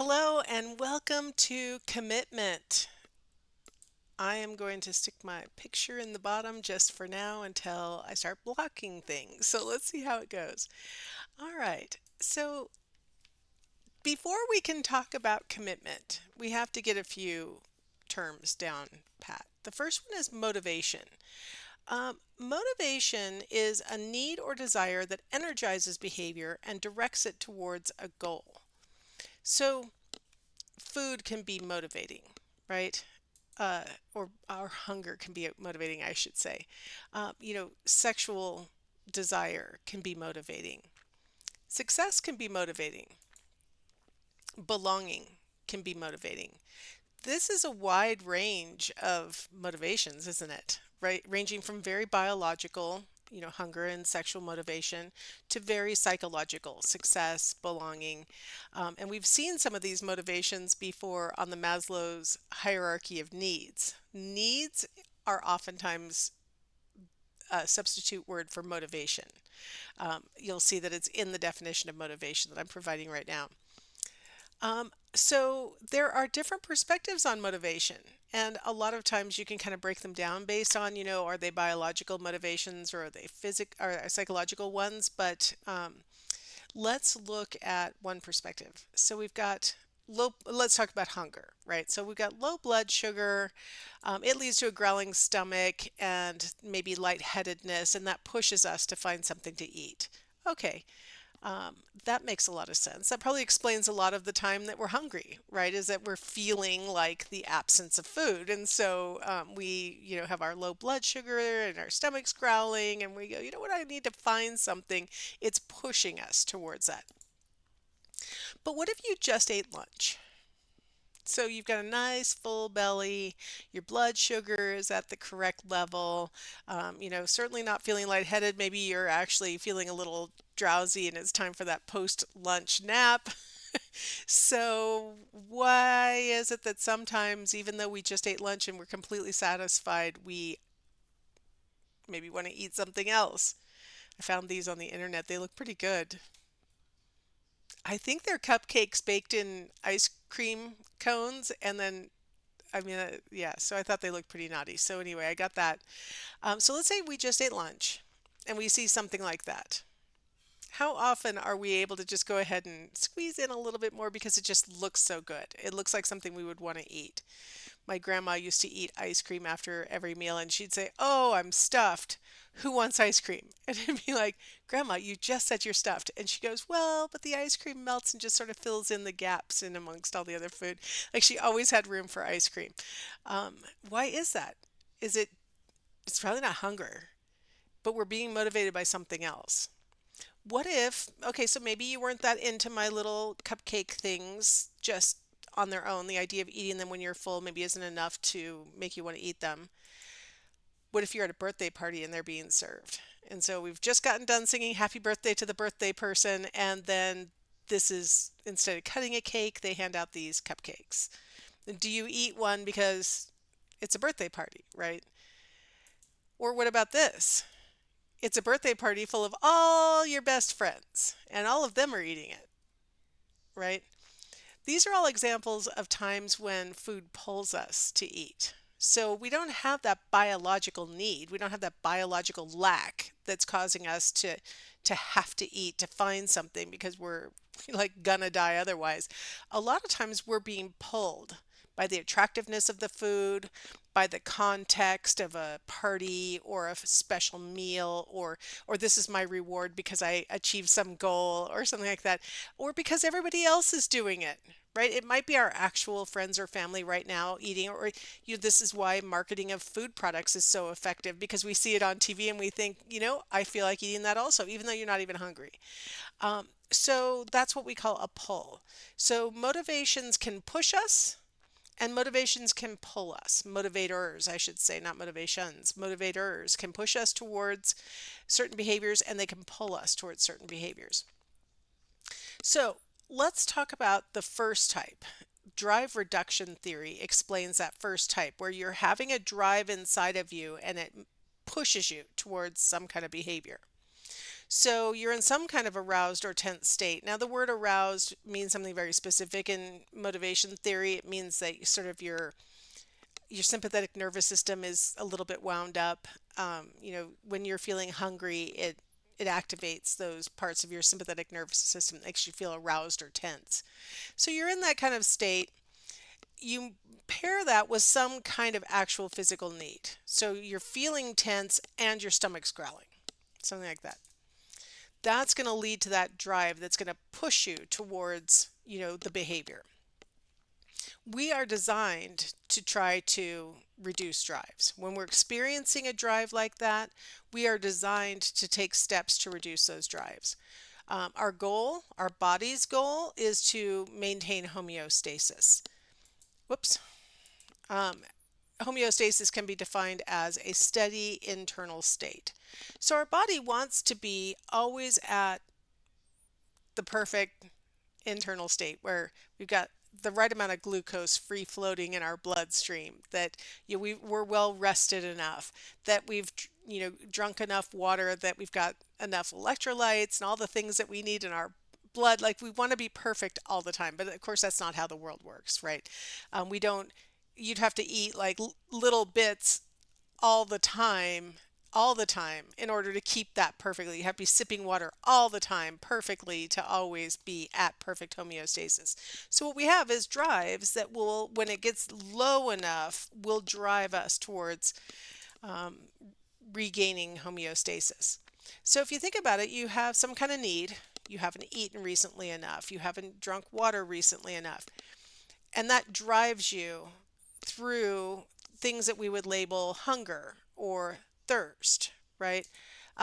Hello and welcome to Commitment. I am going to stick my picture in the bottom just for now until I start blocking things. So let's see how it goes. All right. So before we can talk about commitment, we have to get a few terms down pat. The first one is motivation. Motivation is a need or desire that energizes behavior and directs it towards a goal. So food can be motivating, right? Or our hunger can be motivating, I should say. Sexual desire can be motivating. Success can be motivating. Belonging can be motivating. This is a wide range of motivations, isn't it? Right? Ranging from very biological, hunger and sexual motivation, to very psychological, success, belonging. And we've seen some of these motivations before on the Maslow's hierarchy of needs. Needs are oftentimes a substitute word for motivation. You'll see that it's in the definition of motivation that I'm providing right now. So there are different perspectives on motivation, and a lot of times you can kind of break them down based on, are they biological motivations or are they psychological ones? But let's look at one perspective. So we've got let's talk about hunger, right? So we've got low blood sugar. It leads to a growling stomach and maybe lightheadedness, and that pushes us to find something to eat. Okay, that makes a lot of sense. That probably explains a lot of the time that we're hungry, right? Is that we're feeling like the absence of food. And so we, have our low blood sugar and our stomach's growling, and we go, you know what, I need to find something. It's pushing us towards that. But what if you just ate lunch? So you've got a nice full belly, your blood sugar is at the correct level, certainly not feeling lightheaded. Maybe you're actually feeling a little drowsy and it's time for that post-lunch nap. So why is it that sometimes, even though we just ate lunch and we're completely satisfied, we maybe want to eat something else? I found these on the internet. They look pretty good. I think they're cupcakes baked in ice cream cones and then yeah, so I thought they looked pretty naughty. So anyway, I got that. So let's say we just ate lunch and we see something like that. How often are we able to just go ahead and squeeze in a little bit more because it just looks so good? It looks like something we would want to eat. My grandma used to eat ice cream after every meal and she'd say, "Oh, I'm stuffed. Who wants ice cream?" And I'd be like, "Grandma, you just said you're stuffed." And she goes, "Well, but the ice cream melts and just sort of fills in the gaps in amongst all the other food." Like she always had room for ice cream. Why is that? Is it, it's probably not hunger, but we're being motivated by something else. What if, okay, so maybe you weren't that into my little cupcake things just on their own. The idea of eating them when you're full maybe isn't enough to make you want to eat them. What if you're at a birthday party and they're being served? And so we've just gotten done singing happy birthday to the birthday person, and then this is, instead of cutting a cake, they hand out these cupcakes. Do you eat one because it's a birthday party, right? Or what about this? It's a birthday party full of all your best friends, and all of them are eating it, right? These are all examples of times when food pulls us to eat. So we don't have that biological need. We don't have that biological lack that's causing us to have to eat to find something because we're like gonna die otherwise. A lot of times we're being pulled by the attractiveness of the food, by the context of a party or a special meal, or this is my reward because I achieved some goal or something like that, or because everybody else is doing it. Right? It might be our actual friends or family right now eating, or this is why marketing of food products is so effective because we see it on TV and we think, I feel like eating that also, even though you're not even hungry. So that's what we call a pull. So motivations can push us and motivations can pull us. Motivators, I should say, not motivations. Motivators can push us towards certain behaviors and they can pull us towards certain behaviors. So let's talk about the first type. Drive reduction theory explains that first type, where you're having a drive inside of you and it pushes you towards some kind of behavior. So you're in some kind of aroused or tense state. Now, the word aroused means something very specific in motivation theory. It means that your sympathetic nervous system is a little bit wound up. When you're feeling hungry, it activates those parts of your sympathetic nervous system that makes you feel aroused or tense. So you're in that kind of state. You pair that with some kind of actual physical need. So you're feeling tense and your stomach's growling, something like that. That's going to lead to that drive that's going to push you towards, the behavior. We are designed to try to reduce drives. When we're experiencing a drive like that, we are designed to take steps to reduce those drives. Our goal, our body's goal, is to maintain homeostasis. Whoops. Um, Homeostasis can be defined as a steady internal state. So our body wants to be always at the perfect internal state where we've got the right amount of glucose free floating in our bloodstream, that we're well rested enough, that we've drunk enough water, that we've got enough electrolytes and all the things that we need in our blood. Like, we want to be perfect all the time, but of course that's not how the world works, right? We don't You'd have to eat like little bits all the time, all the time, in order to keep that perfectly. You have to be sipping water all the time perfectly to always be at perfect homeostasis. So what we have is drives that will, when it gets low enough, will drive us towards regaining homeostasis. So if you think about it, you have some kind of need. You haven't eaten recently enough. You haven't drunk water recently enough. And that drives you through things that we would label hunger or thirst, right?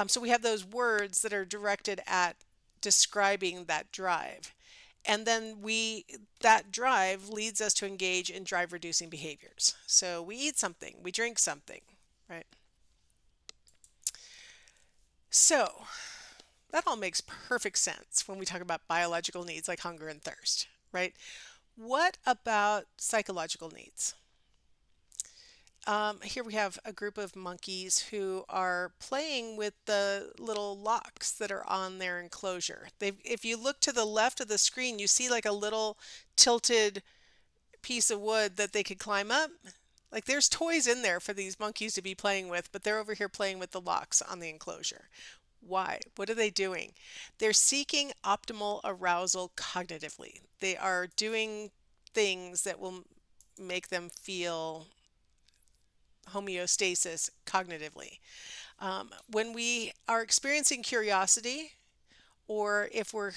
So we have those words that are directed at describing that drive. And then that drive leads us to engage in drive reducing behaviors. So we eat something, we drink something, right? So that all makes perfect sense when we talk about biological needs like hunger and thirst, right? What about psychological needs? Here we have a group of monkeys who are playing with the little locks that are on their enclosure. If you look to the left of the screen, you see like a little tilted piece of wood that they could climb up. Like, there's toys in there for these monkeys to be playing with, but they're over here playing with the locks on the enclosure. Why? What are they doing? They're seeking optimal arousal cognitively. They are doing things that will make them feel homeostasis cognitively. When we are experiencing curiosity, or if we're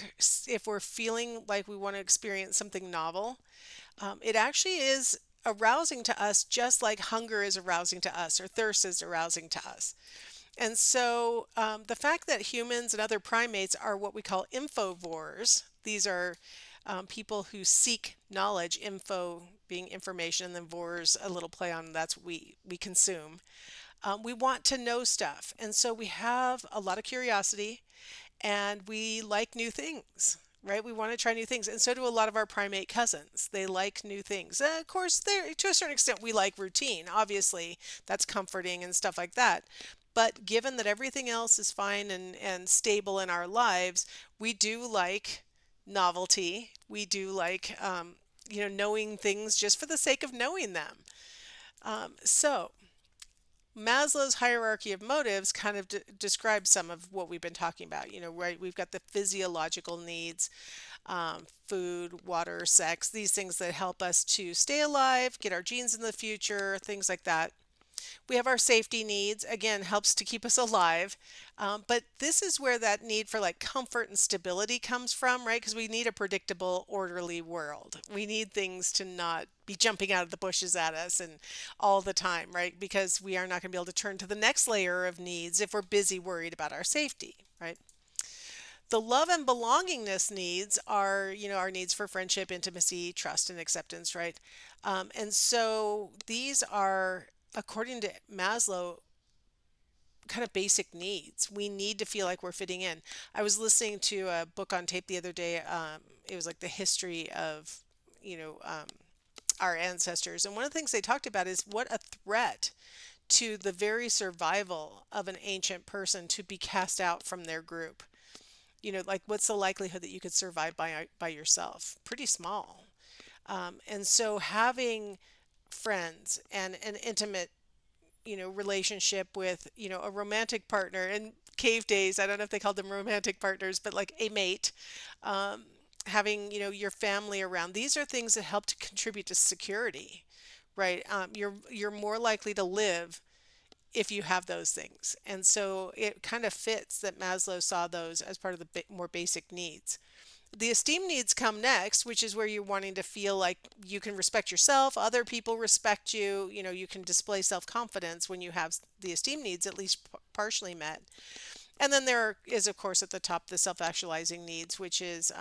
feeling like we want to experience something novel, it actually is arousing to us, just like hunger is arousing to us or thirst is arousing to us. And so the fact that humans and other primates are what we call infovores, these are people who seek knowledge, info being information, and then vores, a little play on that's what we consume. We want to know stuff. And so we have a lot of curiosity and we like new things. Right? We want to try new things. And so do a lot of our primate cousins. They like new things. Of course, to a certain extent, we like routine. Obviously, that's comforting and stuff like that. But given that everything else is fine and stable in our lives, we do like novelty. We do like, knowing things just for the sake of knowing them. So Maslow's hierarchy of motives kind of describes some of what we've been talking about. Right? We've got the physiological needs, food, water, sex, these things that help us to stay alive, get our genes in the future, things like that. We have our safety needs, again, helps to keep us alive. But this is where that need for like comfort and stability comes from, right? Because we need a predictable, orderly world. We need things to not be jumping out of the bushes at us and all the time, right? Because we are not going to be able to turn to the next layer of needs if we're busy worried about our safety, right? The love and belongingness needs are, our needs for friendship, intimacy, trust, and acceptance, right? And so these are, according to Maslow, kind of basic needs. We need to feel like we're fitting in. I was listening to a book on tape the other day. It was like the history of, you know, um, our ancestors. And one of the things they talked about is what a threat to the very survival of an ancient person to be cast out from their group. Like what's the likelihood that you could survive by yourself? Pretty small. And so having friends and an intimate, relationship with, a romantic partner in cave days. I don't know if they called them romantic partners, but like a mate, um, having, your family around. These are things that help to contribute to security, right? You're more likely to live if you have those things. And so it kind of fits that Maslow saw those as part of the more basic needs. The esteem needs come next, which is where you're wanting to feel like you can respect yourself, other people respect you, you can display self-confidence when you have the esteem needs at least partially met. And then there is, of course, at the top, the self-actualizing needs, which is,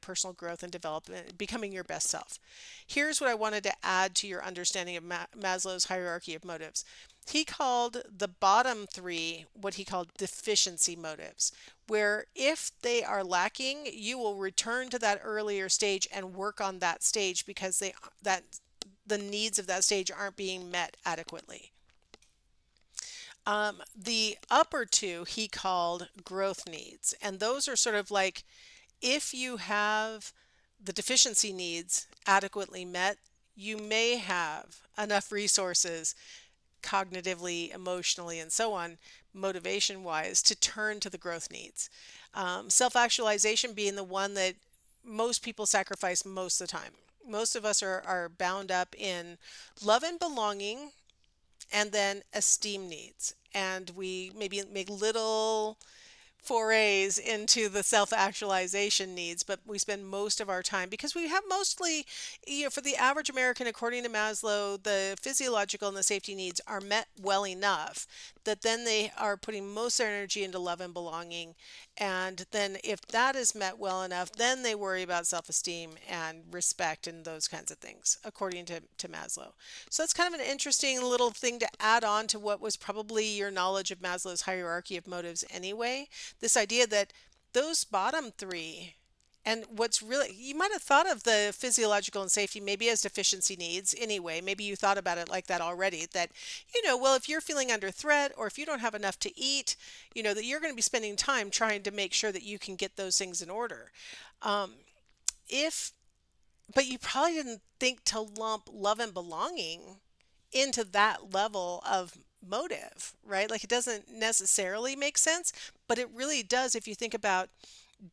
personal growth and development, becoming your best self. Here's what I wanted to add to your understanding of Maslow's hierarchy of motives. He called the bottom three what he called deficiency motives, where if they are lacking, you will return to that earlier stage and work on that stage because that the needs of that stage aren't being met adequately. The upper two he called growth needs. And those are sort of like if you have the deficiency needs adequately met, you may have enough resources cognitively, emotionally, and so on, motivation wise, to turn to the growth needs. Self actualization being the one that most people sacrifice most of the time. Most of us are bound up in love and belonging and then esteem needs. And we maybe make little forays into the self-actualization needs, but we spend most of our time because we have mostly, for the average American, according to Maslow, the physiological and the safety needs are met well enough that then they are putting most of their energy into love and belonging. And then if that is met well enough, then they worry about self-esteem and respect and those kinds of things, according to Maslow. So that's kind of an interesting little thing to add on to what was probably your knowledge of Maslow's hierarchy of motives anyway. This idea that those bottom three, and what's really, you might have thought of the physiological and safety maybe as deficiency needs anyway. Maybe you thought about it like that already. That, well, if you're feeling under threat or if you don't have enough to eat, that you're going to be spending time trying to make sure that you can get those things in order. Um, if, but you probably didn't think to lump love and belonging into that level of motive, right? Like it doesn't necessarily make sense, but it really does if you think about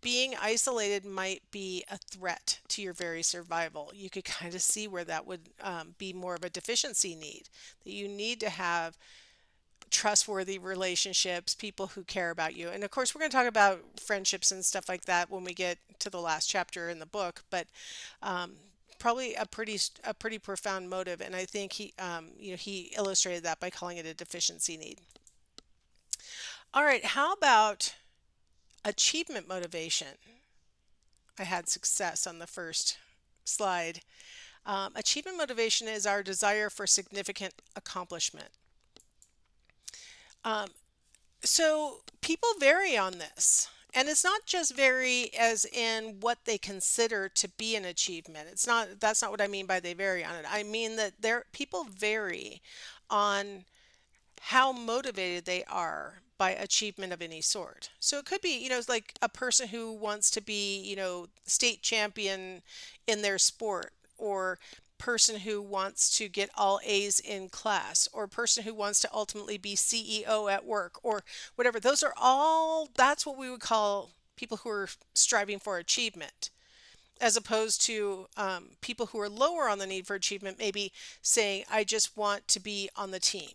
being isolated might be a threat to your very survival. You could kind of see where that would be more of a deficiency need, that you need to have trustworthy relationships, people who care about you. And of course, we're going to talk about friendships and stuff like that when we get to the last chapter in the book, but um, probably a pretty profound motive. And I think he illustrated that by calling it a deficiency need. All right, how about achievement motivation? I had success on the first slide. Achievement motivation is our desire for significant accomplishment. Um, so people vary on this. And it's not just vary as in what they consider to be an achievement. That's not what I mean by they vary on it. I mean that people vary on how motivated they are by achievement of any sort. So it could be, it's like a person who wants to be, state champion in their sport, or person who wants to get all A's in class, or person who wants to ultimately be CEO at work, or whatever. That's what we would call people who are striving for achievement, as opposed to people who are lower on the need for achievement, maybe saying, I just want to be on the team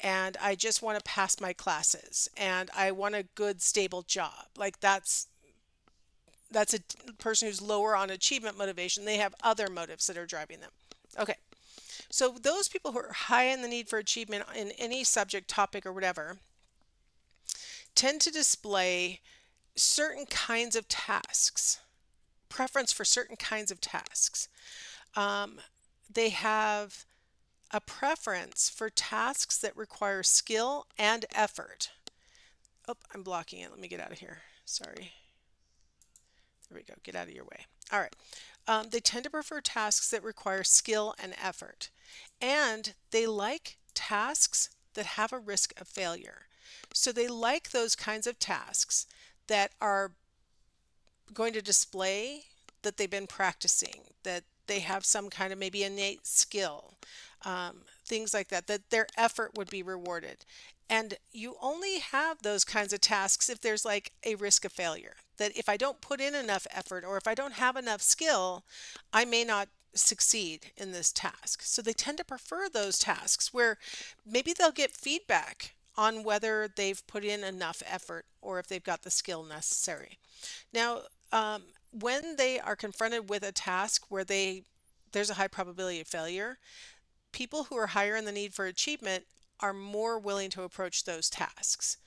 and I just want to pass my classes and I want a good, stable job. Like that's a person who's lower on achievement motivation. They have other motives that are driving them. Okay. So those people who are high in the need for achievement in any subject, topic, or whatever tend to display certain kinds of tasks, preference for certain kinds of tasks. They have a preference for tasks that require skill and effort. Oh, I'm blocking it. Let me get out of here. Sorry. There we go. Get out of your way. All right. They tend to prefer tasks that require skill and effort. And they like tasks that have a risk of failure. So they like those kinds of tasks that are going to display that they've been practicing, that they have some kind of maybe innate skill, things like that, that their effort would be rewarded. And you only have those kinds of tasks if there's like a risk of failure. That if I don't put in enough effort or if I don't have enough skill, I may not succeed in this task. So they tend to prefer those tasks where maybe they'll get feedback on whether they've put in enough effort or if they've got the skill necessary. Now, when they are confronted with a task where there's a high probability of failure, people who are higher in the need for achievement are more willing to approach those tasks.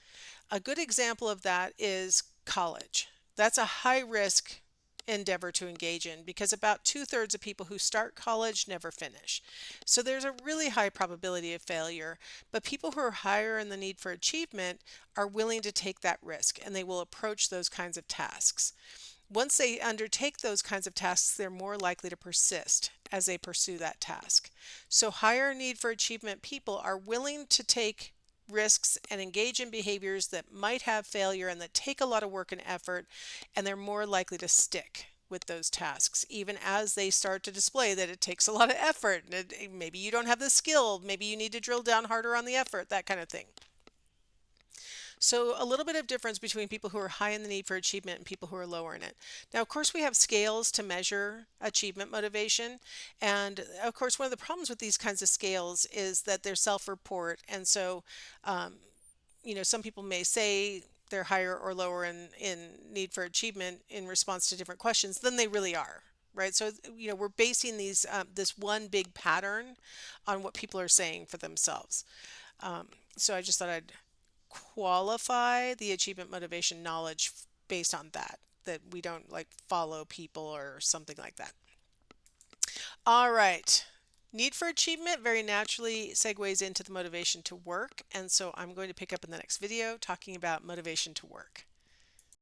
A good example of that is college. That's a high risk endeavor to engage in because about two-thirds of people who start college never finish. So there's a really high probability of failure, but people who are higher in the need for achievement are willing to take that risk and they will approach those kinds of tasks. Once they undertake those kinds of tasks, they're more likely to persist as they pursue that task. So, higher need for achievement people are willing to take risks and engage in behaviors that might have failure and that take a lot of work and effort, and they're more likely to stick with those tasks, even as they start to display that it takes a lot of effort. Maybe you don't have the skill, maybe you need to drill down harder on the effort, that kind of thing. So a little bit of difference between people who are high in the need for achievement and people who are lower in it. Now, of course, we have scales to measure achievement motivation. And of course, one of the problems with these kinds of scales is that they're self-report. And so, um, some people may say they're higher or lower in need for achievement in response to different questions than they really are. Right. So, we're basing this one big pattern on what people are saying for themselves. So I just thought I'd qualify the achievement motivation knowledge based on that we don't like follow people or something like that. All right. Need for achievement very naturally segues into the motivation to work, and so I'm going to pick up in the next video talking about motivation to work.